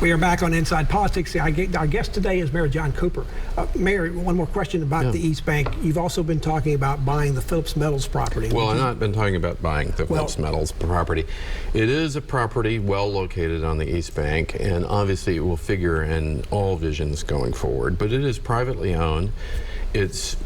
We are back on Inside Politics. Our guest today is Mayor John Cooper. Mayor, one more question about the East Bank. You've also been talking about buying the Phillips Metals property. Well, I've not been talking about buying the Phillips Metals property. It is a property well located on the East Bank, and obviously it will figure in all visions going forward, but it is privately owned. It's,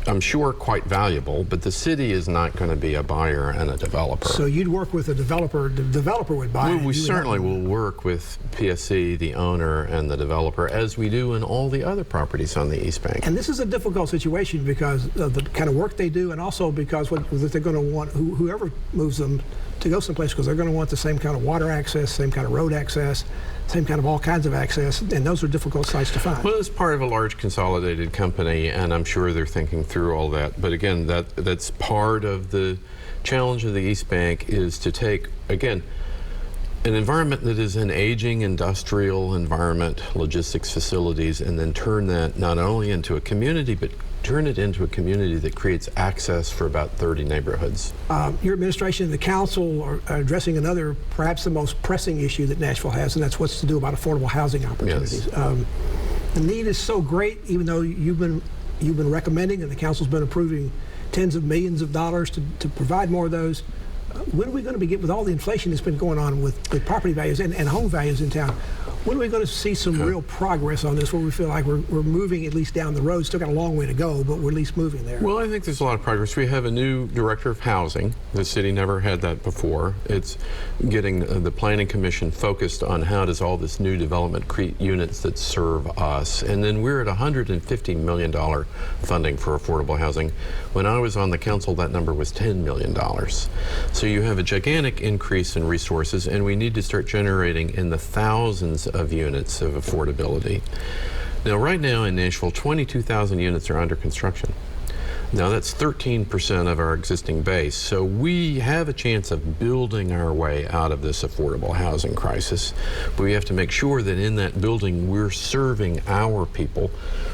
I'm sure, quite valuable, but the city is not going to be a buyer and a developer. So you'd work with a developer, the developer would buy it? We certainly will work with PSC, the owner, and the developer, as we do in all the other properties on the East Bank. And this is a difficult situation because of the kind of work they do, and also because what they're going to want, whoever moves them to go someplace, because they're going to want the same kind of water access, same kind of road access, same kind of all kinds of access, and those are difficult sites to find. Well, it's part of a large consolidated company, and I'm sure they're thinking through all that. But again, that's part of the challenge of the East Bank, is to take, again, an environment that is an aging industrial environment, logistics facilities, and then turn that not only into a community, but turn it into a community that creates access for about 30 neighborhoods. Your administration and the council are addressing another, perhaps the most pressing issue that Nashville has, and that's what's to do about affordable housing opportunities. Yes. The need is so great, even though you've been recommending and the council's been approving tens of millions of dollars to provide more of those. When are we going to begin, with all the inflation that's been going on with property values and home values in town, when are we going to see some real progress on this, where we feel like we're moving at least down the road? Still got a long way to go, but we're at least moving there. Well, I think there's a lot of progress. We have a new director of housing. The city never had that before. It's getting the Planning Commission focused on how does all this new development create units that serve us. And then we're at $150 million funding for affordable housing. When I was on the council, that number was $10 million. So you have a gigantic increase in resources, and we need to start generating in the thousands of units of affordability. Now, right now in Nashville, 22,000 units are under construction. Now, that's 13% of our existing base. So we have a chance of building our way out of this affordable housing crisis. But we have to make sure that in that building, we're serving our people.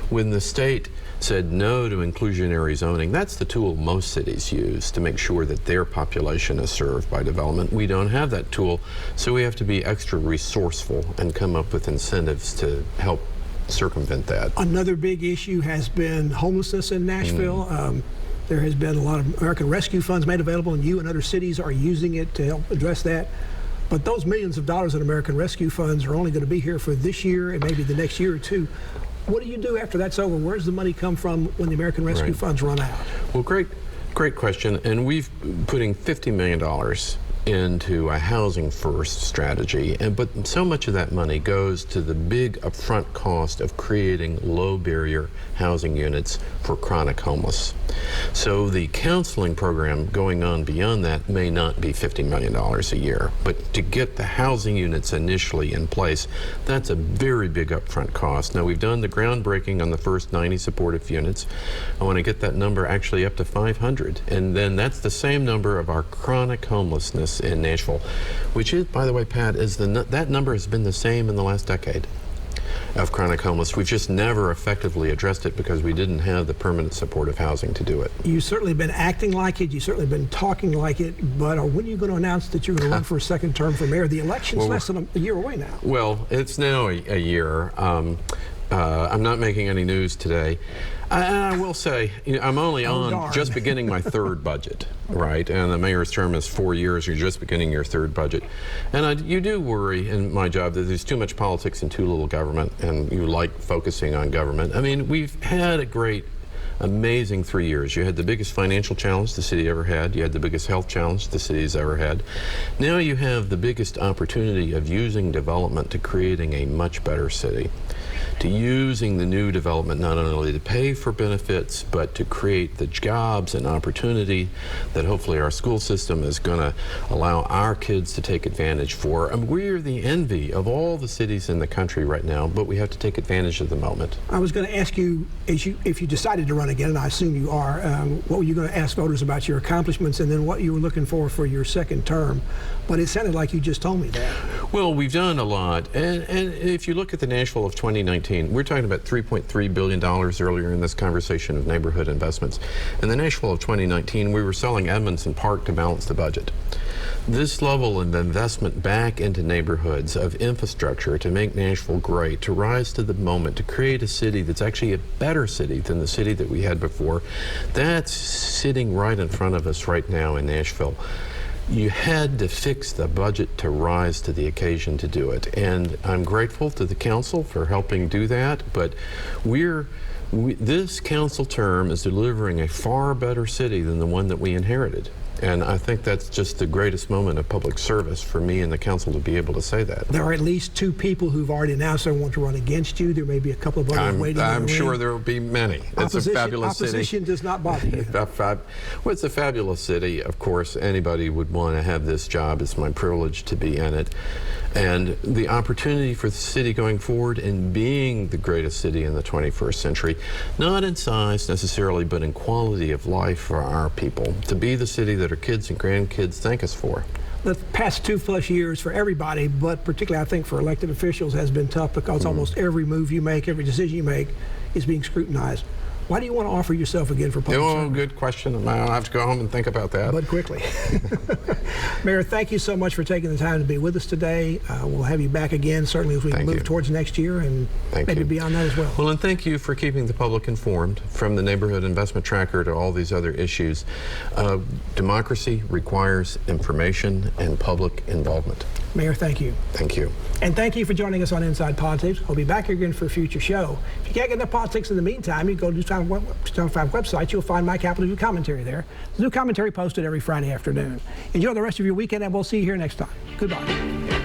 When the state said no to inclusionary zoning, that's the tool most cities use to make sure that their population is served by development. We don't have that tool, so we have to be extra resourceful and come up with incentives to help circumvent that. Another big issue has been homelessness in Nashville. There has been a lot of American Rescue funds made available, and you and other cities are using it to help address that. But those millions of dollars in American Rescue funds are only going to be here for this year and maybe the next year or two. What do you do after that's over? Where does the money come from when the American Rescue funds run out? Well, great question. And we've putting $50 million into a housing first strategy, but so much of that money goes to the big upfront cost of creating low barrier housing units for chronic homeless. So the counseling program going on beyond that may not be $50 million a year, but to get the housing units initially in place, that's a very big upfront cost. Now, we've done the groundbreaking on the first 90 supportive units. I want to get that number actually up to 500, and then that's the same number of our chronic homelessness in Nashville, which is, by the way, Pat, that number has been the same in the last decade of chronic homeless. We've just never effectively addressed it because we didn't have the permanent supportive housing to do it. You've certainly been acting like it, you've certainly been talking like it, but when are you going to announce that you're going to run for a second term for mayor? The election's less than a year away now. Well, it's now a year. I'm not making any news today. I will say, I'm only just beginning my third budget, right? And the mayor's term is 4 years. You're just beginning your third budget. And you do worry in my job that there's too much politics and too little government, and you like focusing on government. I mean, we've had a great, amazing 3 years. You had the biggest financial challenge the city ever had. You had the biggest health challenge the city's ever had. Now you have the biggest opportunity of using development to creating a much better city, to using the new development not only to pay for benefits, but to create the jobs and opportunity that hopefully our school system is going to allow our kids to take advantage for. And we're the envy of all the cities in the country right now, but we have to take advantage of the moment. I was going to ask you, if you decided to run again, and I assume you are, what were you going to ask voters about your accomplishments and then what you were looking for your second term? But it sounded like you just told me that. Well, we've done a lot. And if you look at the Nashville of 2019, we're talking about $3.3 billion earlier in this conversation of neighborhood investments. In the Nashville of 2019, we were selling Edmondson Park to balance the budget. this level of investment back into neighborhoods, of infrastructure to make Nashville great, to rise to the moment, to create a city that's actually a better city than the city that we had before, that's sitting right in front of us right now in Nashville. You had to fix the budget to rise to the occasion to do it. And I'm grateful to the council for helping do that, but this council term is delivering a far better city than the one that we inherited. And I think that's just the greatest moment of public service for me and the council to be able to say that. There are at least 2 people who've already announced they want to run against you. There may be a couple of others waiting. I'm sure there will be many. It's a fabulous city. Opposition does not bother you. Well, it's a fabulous city. Of course, anybody would want to have this job. It's my privilege to be in it. And the opportunity for the city going forward and being the greatest city in the 21st century, not in size necessarily, but in quality of life for our people, to be the city that our kids and grandkids thank us for. The past 2+ years for everybody, but particularly I think for elected officials, has been tough because almost every move you make, every decision you make is being scrutinized. Why do you want to offer yourself again for public service? Good question. I'll have to go home and think about that. But quickly. Mayor, thank you so much for taking the time to be with us today. We'll have you back again, certainly as we move towards next year and maybe beyond that as well. Well, and thank you for keeping the public informed, from the Neighborhood Investment Tracker to all these other issues. Democracy requires information and public involvement. Mayor, thank you. Thank you. And thank you for joining us on Inside Politics. We'll be back here again for a future show. If you can't get enough politics in the meantime, you go to Channel 5 website. You'll find my Capitol View commentary there. There's new commentary posted every Friday afternoon. Enjoy the rest of your weekend, and we'll see you here next time. Goodbye.